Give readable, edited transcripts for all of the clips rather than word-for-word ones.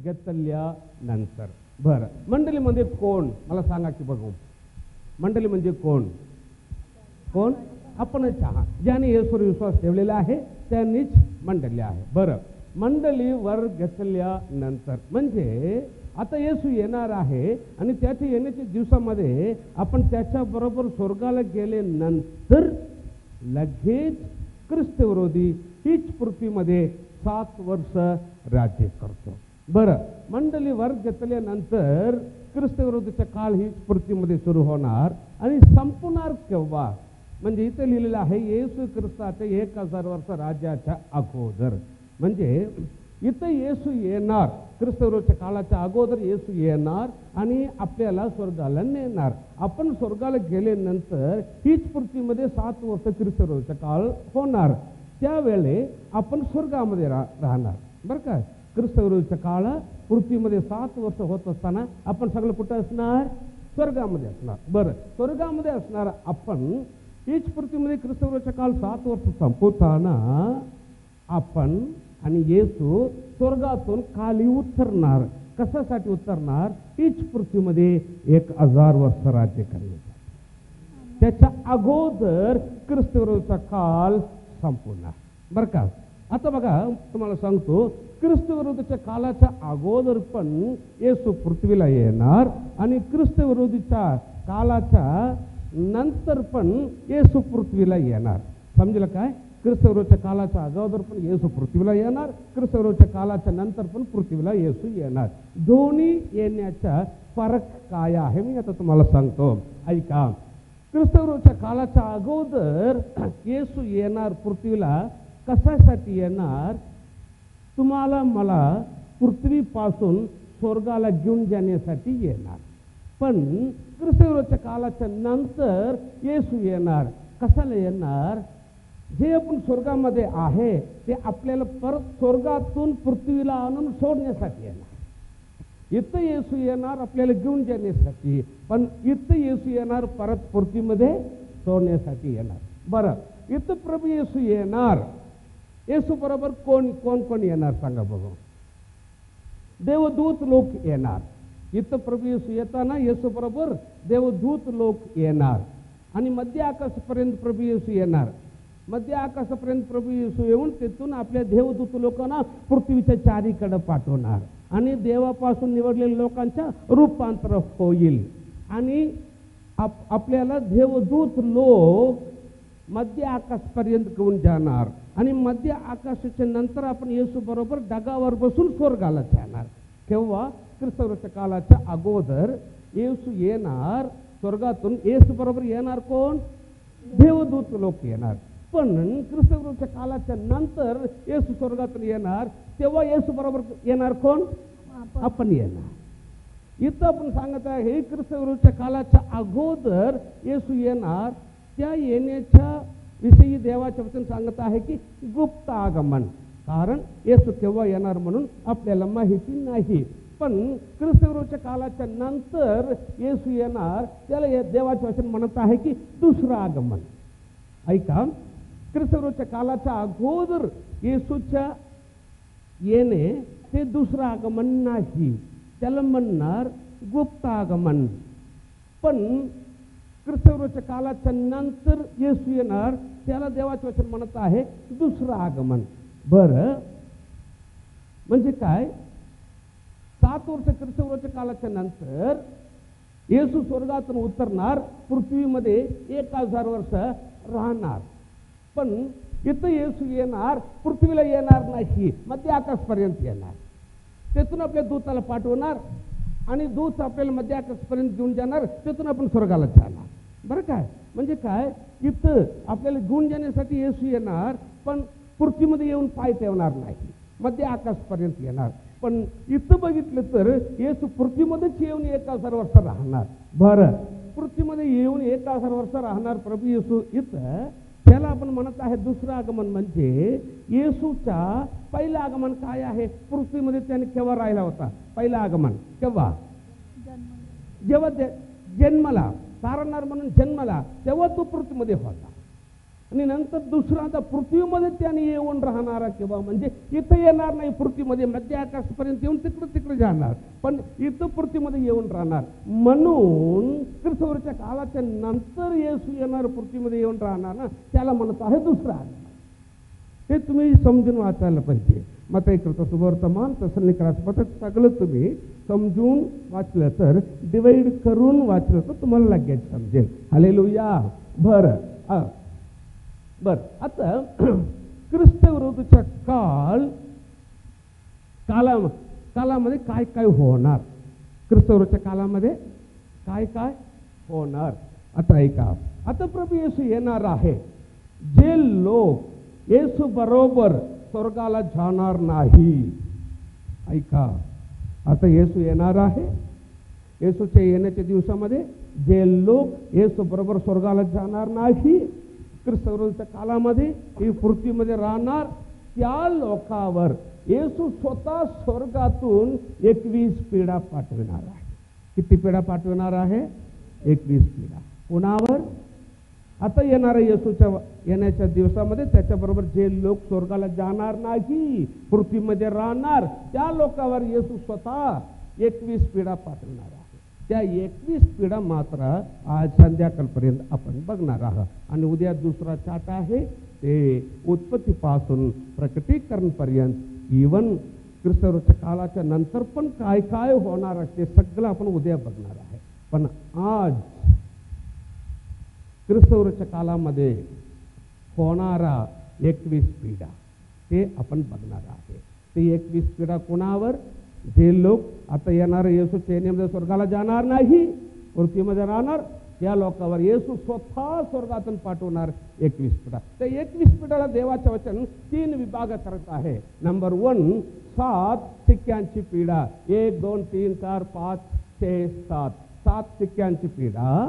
घेतल्यानंतर बरं, मंडळीमध्ये कोण मला सांगा की बघू, मंडळी म्हणजे कोण? कोण? आपणच आहात. ज्याने येशूवर विश्वास ठेवलेला आहे त्यांनीच मंडळी आहे. बरं, मंडळी वर घेतल्यानंतर म्हणजे आता येशू येणार आहे आणि त्याच्या येण्याच्या दिवसामध्ये आपण त्याच्याबरोबर स्वर्गाला गेल्यानंतर लगेच ख्रिस्तविरोधी हीच पृथ्वीमध्ये 7 वर्ष राज्य करतो. बरं, मंडळी वर घेतल्यानंतर ख्रिस्तविरोधीचा काळ हीच पृथ्वीमध्ये सुरू होणार आणि संपणार केव्हा? म्हणजे इथे लिहिलेलं आहे येशू ख्रिस्ताच्या 1000 वर्ष राज्याच्या अगोदर. म्हणजे इथं येशू येणार, ख्रिस्तविरोधीच्या काळाच्या अगोदर येशू येणार आणि आपल्याला स्वर्गाला नेणार. आपण स्वर्गाला गेल्यानंतर हीच पृथ्वीमध्ये 7 वर्ष ख्रिस्तविरोधीचा काळ होणार. त्यावेळे आपण स्वर्गामध्ये राहणार. बरं का, ख्रिस्तविरोधीचा काळ पृथ्वीमध्ये 7 वर्ष होत असताना आपण सगळं कुठं असणार? स्वर्गामध्ये असणार. बरं, स्वर्गामध्ये असणार आपण हीच पृथ्वीमध्ये ख्रिस्तविरोधीचा काळ 7 वर्ष संपवताना आपण आणि येशू स्वर्गातून खाली उतरणार. कशासाठी उतरणार? हीच पृथ्वीमध्ये 1000 वर्ष राज्य करण्यासाठी. त्याच्या अगोदर ख्रिस्तविरोधीचा काळ संपवणार. बरं का, आता बघा तुम्हाला सांगतो, ख्रिस्तविरोधीच्या काळाच्या अगोदर पण येशू पृथ्वीला येणार आणि ख्रिस्तविरोधीच्या काळाच्या नंतर पण येशू पृथ्वीला येणार. समजलं काय? ख्रिस्तविरोधीच्या काळाच्या अगोदर पण येशू पृथ्वीला येणार, ख्रिस्तविरोधीच्या काळाच्या नंतर पण पृथ्वीला येशू येणार. दोन्ही येण्याचा फरक काय आहे मी आता तुम्हाला सांगतो, ऐका. ख्रिस्तविरोधीच्या काळाच्या अगोदर येशू येणार पृथ्वीला. कशासाठी येणार? तुम्हाला मला पृथ्वीपासून स्वर्गाला घेऊन जाण्यासाठी येणार. पण ख्रिस्तविरोधीच्या काळाच्या नंतर येशू येणार. कशाला येणार? जे आपण स्वर्गामध्ये आहे ते आपल्याला परत स्वर्गातून पृथ्वीला आणून सोडण्यासाठी येणार. इथं येशू येणार आपल्याला घेऊन जाण्यासाठी, पण इथं येशू येणार परत पृथ्वीमध्ये सोडण्यासाठी येणार. बरं, इथं प्रभू येशू येणार. येशू बरोबर कोण कोण कोण येणार सांगा बघू? देवदूत लोक येणार. इथं प्रभू येशू येताना येशू बरोबर देवदूत लोक येणार आणि मध्य आकाशापर्यंत प्रभू येशू येणार. मध्य आकाशापर्यंत प्रभू येशू येऊन तिथून आपल्या देवदूत लोकांना पृथ्वीच्या चारीकडे पाठवणार आणि देवापासून निवडलेल्या लोकांच्या रूपांतर होईल आणि आपल्याला देवदूत लोक मध्य आकाशपर्यंत घेऊन जाणार आणि मध्य आकाशाच्या नंतर आपण येशू बरोबर ढगावर बसून स्वर्गाला जाणार. केव्हा? ख्रिस्तविरोधीच्या काळाच्या अगोदर येशू येणार स्वर्गातून. येशू बरोबर येणार कोण? देवदूत लोक येणार. पण ख्रिस्तविरोधीच्या काळाच्या नंतर येशू स्वर्गातून येणार तेव्हा येशू बरोबर येणार कोण? आपण येणार. इथं आपण सांगत आहे हे ख्रिस्तविरोधीच्या काळाच्या अगोदर येशू येणार. त्या येण्याच्या विषयी देवाच्या वचन सांगत आहे की गुप्त आगमन. कारण येशू केव्हा येणार म्हणून आपल्याला माहिती नाही. पण ख्रिस्तविरोधीच्या काळाच्या नंतर येशू येणार, त्याला देवाचे वचन म्हणत आहे की दुसरं आगमन. ऐका, ख्रिस्तविरोधीच्या कालाच्या अगोदर येशूच्या येणे ते दुसरं आगमन नाही, त्याला म्हणणार गुप्त आगमन. पण ख्रिस्तविरोधीच्या कालाच्या नंतर येशू येणार, त्याला देवाचे वचन म्हणत आहे दुसरं आगमन. बरं, म्हणजे काय? 7 वर्ष ख्रिस्तविरोधीच्या कालाच्या नंतर येशू स्वर्गातून उतरणार, पृथ्वीमध्ये 1000 वर्ष राहणार. पण इथं येशू येणार, पृथ्वीला येणार नाही, मध्य आकाशपर्यंत येणार. तेथून आपल्या दूताला पाठवणार आणि दूत आपल्याला मध्य आकाशपर्यंत घेऊन जाणार, तेथून आपण स्वर्गाला जाणार. बरं काय? म्हणजे काय? इथं आपल्याला घेऊन जाण्यासाठी येशू येणार, पण पृथ्वीमध्ये येऊन पाय ठेवणार नाही, मध्य आकाशपर्यंत येणार. पण इथं बघितलं तर येशू पृथ्वीमध्येच येऊन 1000 वर्ष राहणार. बरं, पृथ्वीमध्ये येऊन 1000 वर्ष राहणार प्रभू येशू इथं, त्याला आपण म्हणत आहे दुसरं आगमन. म्हणजे येशूचा पहिलं आगमन काय आहे? पृथ्वीमध्ये त्याने केव्हा राहिला होता? पहिलं आगमन केव्हा? जेव्हा जन्मला, तारणार म्हणून जन्मला, तेव्हा तो पृथ्वीमध्ये होता. आणि नंतर दुसरा पृथ्वीमध्ये त्याने येऊन राहणारा केव्हा? म्हणजे इथं येणार नाही पृथ्वीमध्ये, मध्य आकाशपर्यंत येऊन तिकडे जाणार, पण इथं पृथ्वीमध्ये येऊन राहणार. म्हणून ख्रिस्तविरोधीच्या कालाच्या नंतर येशू येणार, पृथ्वीमध्ये येऊन राहणार ना, त्याला म्हणत आहे दुसरा आगमन. हे तुम्ही समजून वाचायला पाहिजे. मत्तई सुवर्तमान, तेसलोनिकराचं पत्र सगळं तुम्ही समजून वाचलं तर, डिवाइड करून वाचलं तर तुम्हाला लगेच समजेल. हालेलुया. बरं, आता ख्रिस्तविरोधीच्या कालामध्ये काय काय होणार? ख्रिस्तविरोधीच्या कालामध्ये काय काय होणार? आता ऐका. आता प्रभू येशू येणार आहे. जे लोक येशू बरोबर स्वर्गाला जाणार नाही, ऐका, आता येशू येणार आहे. येशूच्या येण्याच्या दिवसामध्ये जे लोक येशू बरोबर स्वर्गाला जाणार नाही, ख्रिस्तविरोधीच्या कालामध्ये ही पृथ्वीमध्ये राहणार, त्या लोकांवर येशू स्वतः स्वर्गातून 21 पिढा पाठविणार आहे. किती पिढा पाठविणार आहे? 21 पिढा. कोणावर? आता येणाऱ्या येशूच्या येण्याच्या दिवसामध्ये त्याच्याबरोबर जे लोक स्वर्गाला जाणार नाही, पृथ्वीमध्ये राहणार, त्या लोकांवर येशू स्वतः 21 पिढा पाठविणार आहे. त्या 21 पिढा मात्र आज संध्याकाळपर्यंत आपण बघणार आहात. आणि उद्या दुसरा चाट आहे, ते उत्पत्तीपासून प्रकटीकरणपर्यंत, इवन ख्रिस्तविरोधीच्या कालाच्या नंतर पण काय काय होणार आहे ते सगळं आपण उद्या बघणार आहे. पण आज ख्रिस्तविरोधीच्या कालामध्ये होणारा 21 पिढा ते आपण बघणार आहे. ते 21 पिढा कोणावर? जे लोक आता येणार येशूच्या येण्यामध्ये स्वर्गाला जाणार नाही, पृथ्वीमध्ये राहणार, त्या लोकांवर येशू स्वतः स्वर्गातून पाठवणार 21 पिढा. त्या 21 पिढाला देवाचे वचन 3 विभाग करत आहे. नंबर 1, 7 सिक्क्यांची पिढा. 1 2 3 4 5 6 7. 7 सिक्क्यांची पिढा,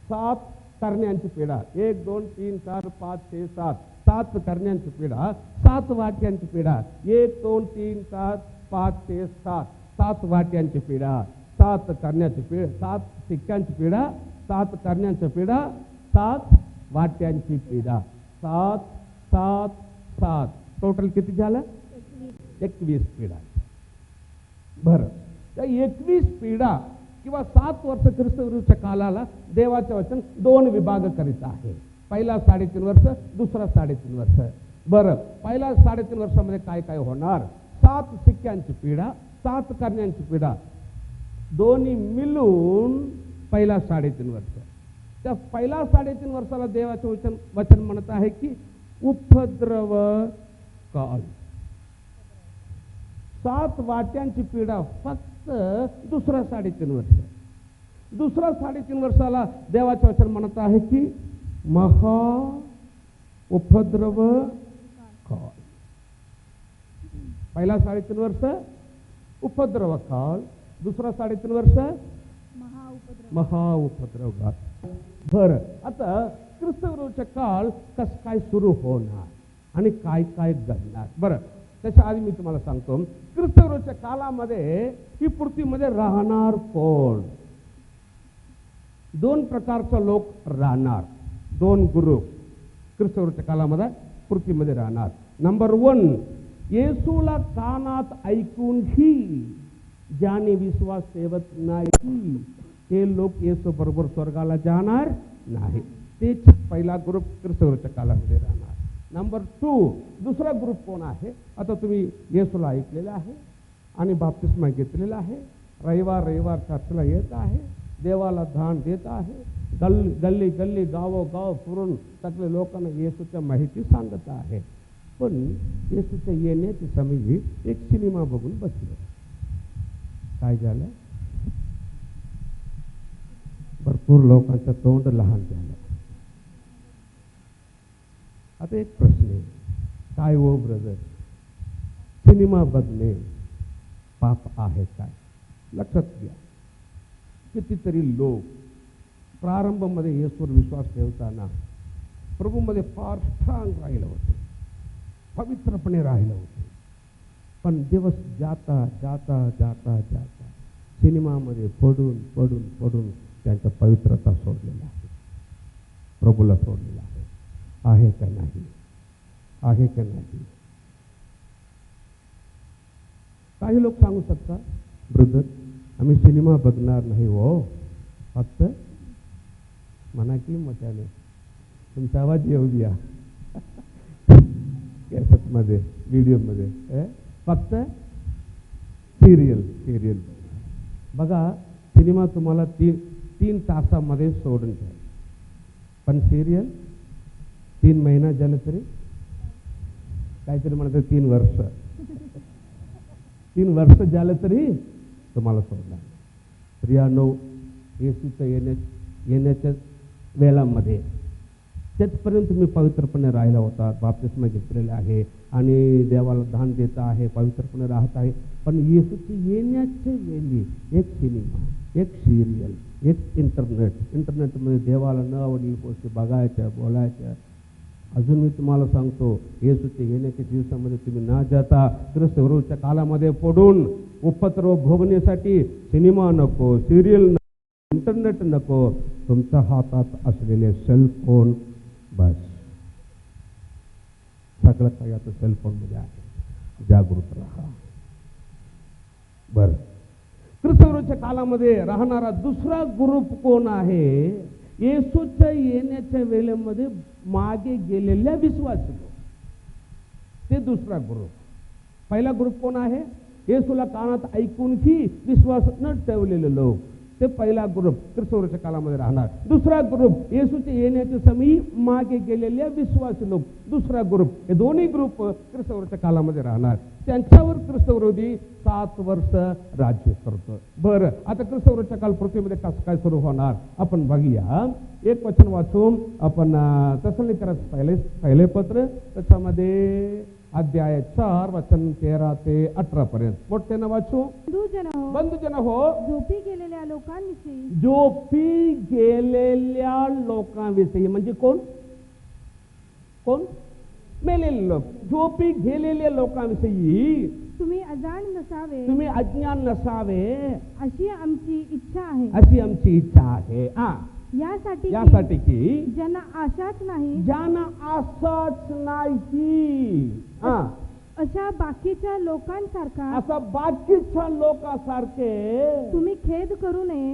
7 करण्यांची पिढा. 1 2 3 4 5 6 7. 7 करण्यांची पिढा, 7 वाट्यांची पिढा. 1 2 3 4 5 6 7. 7 वाट्यांची पिढा, 7 करण्याची पिढा, 7 सिक्क्यांची पिढा, 7 करण्याची पिढा, 7 वाट्यांची पिढा. 7 7 7 टोटल किती झालं? 21 पिढा. बरं, त्या 21 पिढा किंवा 7 वर्ष ख्रिस्तविरोधीच्या कालाला देवाचे वचन 2 विभाग करीत आहे. पहिला 3.5 वर्ष, दुसरा 3.5 वर्ष. बरं, पहिला 3.5 वर्षामध्ये काय काय होणार? 7 सिक्क्यांची पिढा, 7 करण्यांची पिढा, दोन्ही मिळून पहिला 3.5 वर्ष. त्या पहिला 3.5 वर्षाला देवाचे वचन म्हणत आहे की उपद्रव काल. 7 वाट्यांची पिढा फक्त दुसरा 3.5 वर्ष. दुसरा 3.5 वर्षाला देवाचे वचन म्हणत आहे की महा उपद्रव काल. पहिला 3.5 वर्ष उपद्रव काल, दुसरा 3.5 वर्ष महा उपद्रव काल. बरं, आता ख्रिस्तविरोधीचा काळ कसं काय सुरू होणार आणि काय काय घडणार? बरं, त्याच्या आधी मी तुम्हाला सांगतो, ख्रिस्तविरोधीच्या कालामध्ये ही पृथ्वीमध्ये राहणार कोण? 2 प्रकारचे लोक राहणार, 2 ग्रुप. ख्रिस्तवरच्या काळामध्ये पृथ्वीमध्ये राहणार. नंबर 1, येसूला कानात ऐकूनही ज्याने विश्वास ठेवत नाही ते लोक येसू बरोबर स्वर्गाला जाणार नाही. तेच पहिला ग्रुप ख्रिस्तवरच्या काळामध्ये राहणार. नंबर 2, दुसरा ग्रुप कोण आहे? आता तुम्ही येसूला ऐकलेलं आहे आणि बाप्तिस्मा घेतलेला आहे, रविवार चर्चला येत आहे, देवाला दान देत आहे, गल्ली गल्ली गावोगाव फिरून सगळे लोकांना येसूच्या माहिती सांगत आहे. पण येसूच्या येण्याची समयी एक सिनेमा बघून बसले. काय झालं? भरपूर लोकांचं तोंड लहान झालं. आता एक प्रश्न आहे, काय हो ब्रदर, सिनेमा बघणे पाप आहे काय? लक्षात घ्या, कितीतरी लोक प्रारंभामध्ये येसूवर विश्वास ठेवताना प्रभूमध्ये फार स्ट्रॉंग राहिलं होतं, पवित्रपणे राहिलं होतं. पण दिवस जाता जाता जाता जाता सिनेमामध्ये पडून पडून पडून त्यांचा पवित्रता सोडलेला आहे, प्रभूला सोडलेला आहे. आहे का नाही? आहे का नाही? काही लोक सांगू शकतात, ब्रदर आम्ही सिनेमा बघणार नाही हो, फक्त म्हणा की मोठ्याने तुमचा आवाज येऊ द्या कॅसेटमध्ये, व्हिडिओमध्ये, फक्त सिरियल बघा. सिनेमा तुम्हाला 3 तासामध्ये सोडून ठेवा, पण सिरियल 3 महिना झालं तरी काहीतरी म्हणतात 3 वर्ष 3 वर्ष झालं तरी तुम्हाला सोडणार. प्रियानो, येसूच्या येण्याच्या वेळामध्ये तिथपर्यंत तुम्ही पवित्रपणे राहिला होता, बाप्तिस्मा घेतलेला आहे आणि देवाला दान देत आहे, पवित्रपणे राहत आहे. पण येसूच्या येण्याच्या वेळी एक सिनेमा, एक सिरियल, एक इंटरनेटमध्ये देवाला न आवडलेली गोष्टी बघायच्या, बोलायच्या. अजून मी तुम्हाला सांगतो, येसूच्या येण्याच्या दिवसामध्ये तुम्ही न जाता ख्रिस्तवरच्या काळामध्ये पडून उपद्रव भोगण्यासाठी सिनेमा नको, सिरियल नको, इंटरनेट नको, तुमच्या हातात असलेले सेलफोन बस. सगळं काही आता सेलफोनमध्ये आहे. जागृत राहा. बरं, ख्रिस्तवरच्या काळामध्ये राहणारा दुसरा ग्रुप कोण आहे? येसूच्या येण्याच्या वेळेमध्ये मागे गेलेल्या विश्वासी लोक, ते दुसरा ग्रुप. पहिला ग्रुप कोण आहे? येसूला कानात ऐकूनही विश्वास न ठेवलेले लोक, ते पहिला ग्रुप ख्रिस्तवरच्या काळामध्ये राहणार. दुसरा ग्रुप येसूच्या येण्याच्या समयी मागे गेलेल्या विश्वासी लोक, दुसरा ग्रुप. हे दोन्ही ग्रुप ख्रिस्तवरच्या काळामध्ये राहणार. त्यांच्यावर ख्रिस्तविरोधी 7 वर्ष राज्य करतो. बरं, आता ख्रिस्तवरच्या काळ पृथ्वीमध्ये कसं काय सुरू होणार आपण बघूया. एक वचन वाचून आपण तेसलोनिकरांचे पहिले पत्र, त्याच्यामध्ये अध्याय 4 वचन 13 ते 18 पर्यंत मोठ्यानं वाचू. बंधुजन हो, झोपी गेलेल्या लोकांविषयी म्हणजे कोण? मेलेले लोक. झोपी गेलेल्या लोकांविषयी तुम्ही अज्ञान नसावे अशी आमची इच्छा आहे. यासाठी की ज्यांना आशाच नाही अशा बाकीच्या लोकांसारखे तुम्ही खेद करू नये.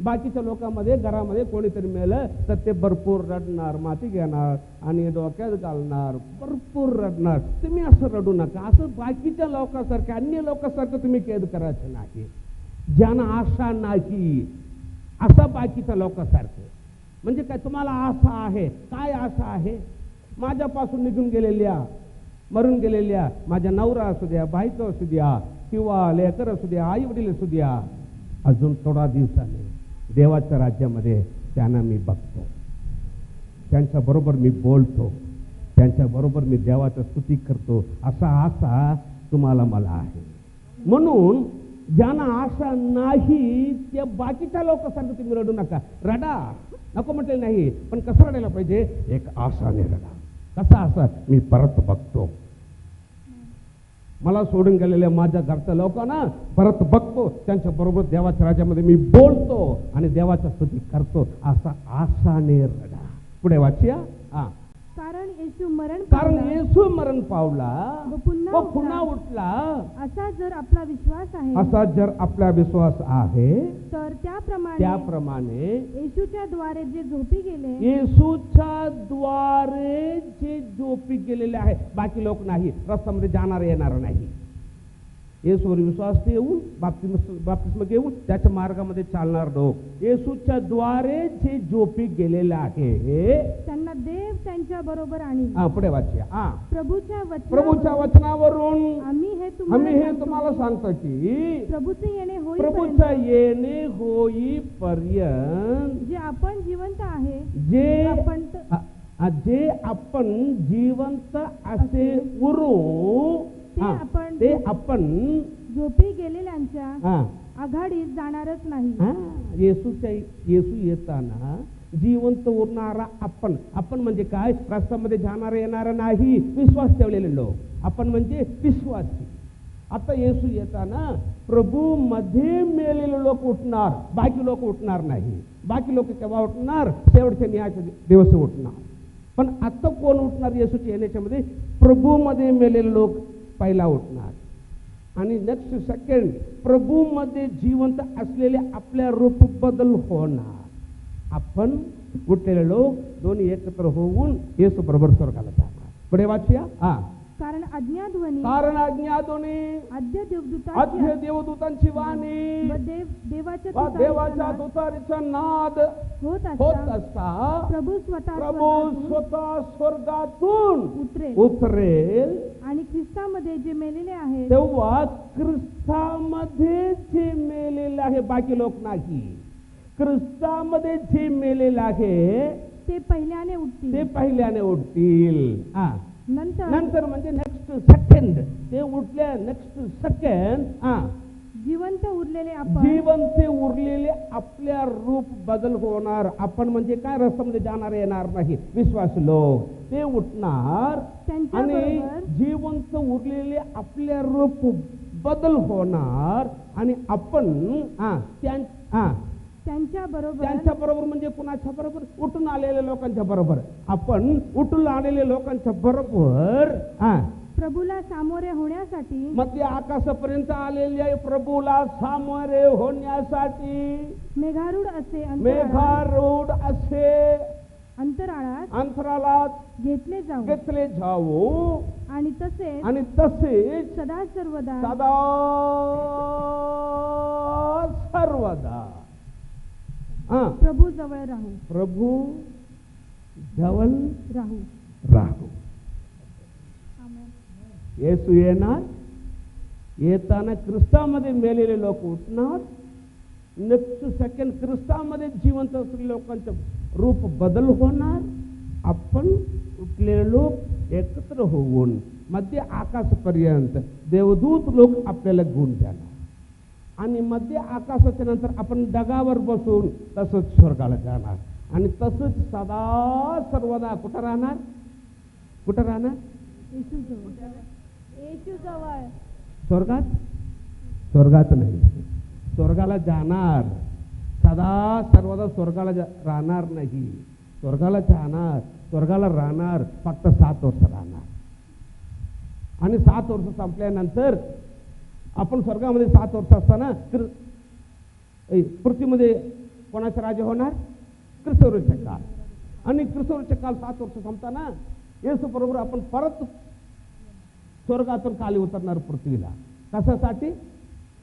बाकीच्या लोकांमध्ये घरामध्ये कोणीतरी मेलं तर ते भरपूर रडणार, माती घेणार आणि डोक्यात घालणार, भरपूर रडणार. तुम्ही असं रडू नका. असं बाकीच्या लोकांसारखं, अन्य लोकांसारखं तुम्ही खेद करायचं नाही. ज्यांना आशा नाही असा बाकीच्या लोकांसारखं. म्हणजे काय, तुम्हाला आशा आहे. काय आशा आहे? माझ्यापासून निघून गेलेल्या, मरून गेलेल्या माझ्या नवरा असू द्या, बायको असू द्या, किंवा लेकर असू द्या, आई वडील असू द्या, अजून थोडा दिवसाने देवाच्या राज्यामध्ये त्यांना मी बघतो, त्यांच्याबरोबर मी बोलतो, त्यांच्याबरोबर मी देवाची स्तुती करतो, असा आशा तुम्हाला मला आहे. म्हणून ज्यांना आशा नाही त्या बाकीच्या लोकांसारखं तुम्ही रडू नका. रडा नको म्हटले नाही, पण कसं रडायला पाहिजे? एक आशाने रडा. कसा आशा? मी परत बघतो, मला सोडून गेलेल्या माझ्या घरच्या लोकांना परत बघतो, त्यांच्या बरोबर देवाच्या राज्यामध्ये मी बोलतो आणि देवाच्या स्तुती करतो. असा आशाने रडा. पुढे वाचूया. हा, कारण येशू मरण कारण पावला येशू मरण पावला व पुन्हा व पुन्हा उठला. असा जर आपला विश्वास आहे असा जर आपला विश्वास आहे तर त्याप्रमाणे येशूच्या द्वारे जे झोपी गेले येशूच्या द्वारे जे झोपी गेलेले आहे, बाकी लोक नाही, रस्त्यामध्ये जाणार येणार नाही. येशूवर विश्वास ठेवून बाप्तिस्म घेऊन त्याच्या मार्गामध्ये चालणार लोक येशूच्या द्वारे जे झोपी गेलेले आहे त्यांना देव त्यांच्या बरोबर आणील. पुढे वाचूया. प्रभूच्या वचनावरून आम्ही हे तुम्हाला सांगतो की प्रभूचे येणे प्रभूचा येणे होईपर्यंत जे आपण जिवंत आहे जे आपण जिवंत असे उरू ते आपण झोपी गेलेल्यांच्या आघाडीत जाणारच नाही. येशू येताना जिवंत उरणारा आपण म्हणजे काय? रस्त्यामध्ये जाणार येणार नाही, विश्वास ठेवलेले लोक आपण म्हणजे विश्वासी. आता येशू येताना प्रभू मध्ये मेलेले लोक उठणार, बाकी लोक उठणार नाही. बाकी लोक केव्हा उठणार? शेवटच्या न्यायाच्या दिवशी उठणार. पण आता कोण उठणार येशूच्या येण्याच्या मध्ये? प्रभू मध्ये मेलेले लोक पहिला उठणार आणि नेक्स्ट सेकंड प्रभू मध्ये जिवंत असलेले आपल्या रूप बदल होणार. आपण उठलेले लोक दोन्ही एकत्र होऊन येशू बरोबर स्वर्गाला जाणार. पुढे वाचूया. कारण आज्ञाध्वनी आद्य देवदूतांची वाणी देवाच्या दुतारीचा नाद होत असता प्रभू स्वतः स्वर्गातून उतरेल आणि ख्रिस्तामध्ये जे मेलेले आहेत तेव्हा ख्रिस्तामध्ये जे मेलेले आहे, बाकी लोक नाही, ख्रिस्तामध्ये जे मेलेले आहे ते पहिल्याने उठतील. नंतर म्हणजे नेक्स्ट सेकंड ते उठल्या नेक्स्ट सेकंड जिवंत उरलेले आपल्या रूप बदल होणार. आपण म्हणजे काय? रस्त्यामध्ये जाणार येणार नाही, विश्वास लोक ते उठणार आणि जिवंत उरलेले आपल्या रूप बदल होणार आणि आपण त्यांच्या बरोबर म्हणजे कुणाच्या बरोबर? उठून आलेल्या लोकांच्या बरोबर. आपण उठून आलेल्या लोकांच्या बरोबर प्रभूला सामोरे होण्यासाठी मध्य आकाशापर्यंत आलेल्या प्रभूला सामोरे होण्यासाठी मेघारूढ असे अंतराळात घेतले जाऊ आणि तसेच सदा सर्वदा प्रभू जवळ राहू. येशू येणार, येताना ख्रिस्तामध्ये मेलेले लोक उठणार, नेक्स्ट सेकंड ख्रिस्तामध्ये जिवंत असलेल्या लोकांचं रूप बदल होणार. आपण उठलेले लोक एकत्र होऊन मध्य आकाशपर्यंत देवदूत लोक आपल्याला घेऊन जाणार आणि मध्य आकाशाच्या नंतर आपण ढगावर बसून तसंच स्वर्गाला जाणार आणि तसंच सदा सर्वदा कुठं राहणार? येशू जवळ. स्वर्गात नाही, स्वर्गाला जाणार, सदा सर्वदा स्वर्गाला राहणार नाही, स्वर्गाला जाणार, स्वर्गाला राहणार, फक्त 7 वर्ष राहणार आणि 7 वर्ष संपल्यानंतर आपण स्वर्गामध्ये 7 वर्ष असताना पृथ्वीमध्ये कोणाचा राज्य होणार? ख्रिस्तोचे काळ. आणि ख्रिस्तोचे काळ 7 वर्ष संपताना येशू बरोबर आपण परत स्वर्गातून खाली उतरणार पृथ्वीला. कशासाठी?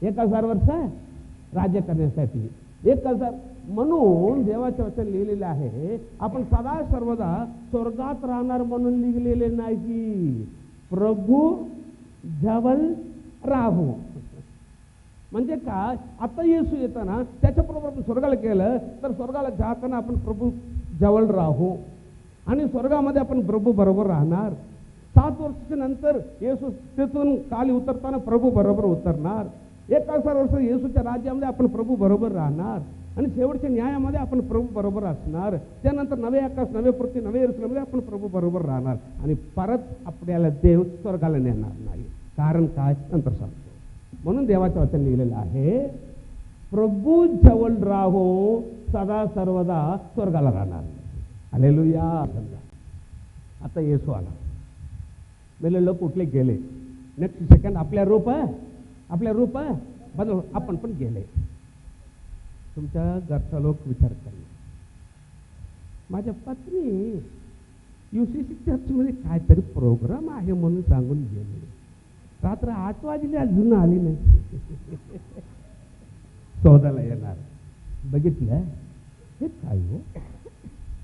1000 वर्ष राज्य करण्यासाठी. 1000 म्हणून देवाच्या वचन लिहिलेले आहे आपण सदा सर्वदा स्वर्गात राहणार म्हणून लिहिलेले नाही, प्रभू जवळ राहू. म्हणजे काय? आता येशू येताना त्याच्याबरोबर आपण स्वर्गाला गेलं तर स्वर्गाला जाताना आपण प्रभू जवळ राहू आणि स्वर्गामध्ये आपण प्रभू बरोबर राहणार. 7 वर्षाच्या नंतर येशू तिथून खाली उतरताना प्रभू बरोबर उतरणार. 1000 वर्ष येशूच्या राज्यामध्ये आपण प्रभू बरोबर राहणार आणि शेवटच्या न्यायामध्ये आपण प्रभू बरोबर असणार. त्यानंतर नवे आकाश, नवे पृथ्वी, नवे यरूशलेममध्ये आपण प्रभू बरोबर राहणार आणि परत आपल्याला देव स्वर्गाला नेणार नाही. कारण काय? नंतर सांगतो. म्हणून देवाचं वचन लिहिलेलं आहे प्रभू जवळ राहो, सदा सर्वदा स्वर्गाला राहणार. हालेलुया. समजा आता येसू आला, मेलेलं कुठले गेले, नेक्स्ट सेकंड आपल्या रूप बदल आपण पण गेले. तुमच्या घरचा लोक विचार करणार, माझ्या पत्नी UCC चर्चमध्ये काहीतरी प्रोग्राम आहे म्हणून सांगून गेले, रात्र 8 वाजले अजून आली नाही. शोधायला येणार, बघितलं हे काय हो,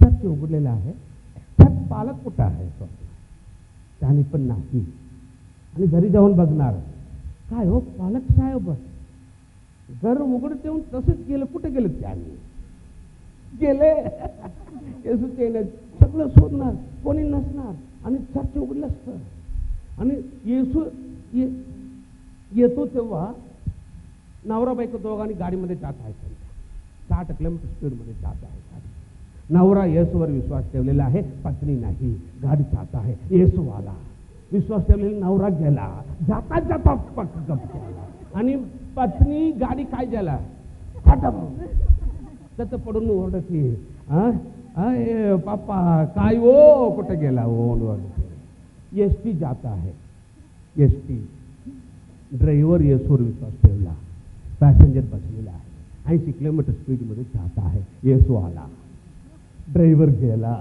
चर्च उघडलेलं आहे, त्यात पालक कुठं आहे, त्याने पण नाही. आणि घरी जाऊन बघणार, काय हो पालक साहेब, घर उघड ठेवून तसंच गेलं, कुठे गेलं, त्याने गेले. येसूचे येण्यात सगळं शोधणार, कोणी नसणार, आणि चर्च उघडलं असतं. आणि येसू येतो तेव्हा नवरा बायको दोघांनी गाडीमध्ये जात आहे, 60 किलोमीटर स्पीडमध्ये जात आहे गाडी. नवरा येसूवर विश्वास ठेवलेला आहे, पत्नी नाही, गाडी जात आहे. येसू आला, विश्वास ठेवलेला नवरा गेला, जाता जाता आणि पत्नी गाडी काय झाला, त्याचं पडून ओरडते, पापा काय हो, कुठे गेला हो. एसटी जाता है, एसटी ड्रायव्हर येसूवर विश्वास ठेवला, पॅसेंजर बसलेला आहे, 80 किलोमीटर स्पीडमध्ये जात आहे. येसू आला, ड्रायव्हर गेला,